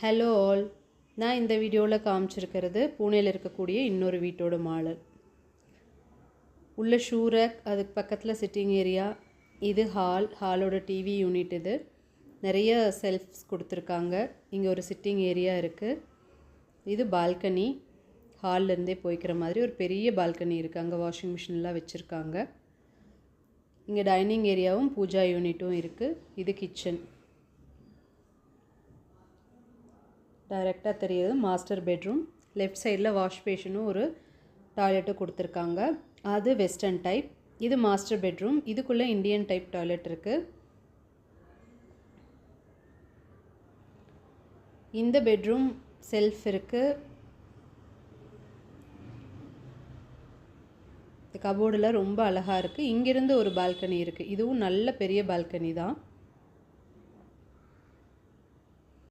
Hello all, நான் இந்த வீடியோவில் காமிச்சிருக்கிறது பூனேயில் இருக்கக்கூடிய இன்னொரு வீட்டோட மாடல். உள்ள ஷூ ரேக், அதுக்கு பக்கத்தில் சிட்டிங் ஏரியா, இது ஹாலோட டிவி யூனிட். இது நிறைய செல்ஃப்ஸ் கொடுத்துருக்காங்க. இங்கே ஒரு சிட்டிங் ஏரியா இருக்குது. இது பால்கனி, ஹால்லேருந்தே போய்க்கிற மாதிரி ஒரு பெரிய பால்கனி இருக்குது. அங்கே வாஷிங் மிஷின்லாம் வச்சுருக்காங்க. இங்கே டைனிங் ஏரியாவும் பூஜா யூனிட்டும் இருக்குது. இது கிச்சன். டைரெக்டாக தெரியுது மாஸ்டர் பெட்ரூம். லெஃப்ட் சைடில் வாஷ் பேஷனும் ஒரு டாய்லெட்டும் கொடுத்துருக்காங்க. அது வெஸ்டர்ன் டைப். இது மாஸ்டர் பெட்ரூம். இதுக்குள்ளே இந்தியன் டைப் டாய்லெட் இருக்குது. இந்த பெட்ரூம் செல்ஃப் இருக்குது. இந்த கபோர்டில் ரொம்ப அழகாக இருக்குது. இங்கேருந்து ஒரு பால்கனி இருக்குது. இதுவும் நல்ல பெரிய பால்கனி தான்.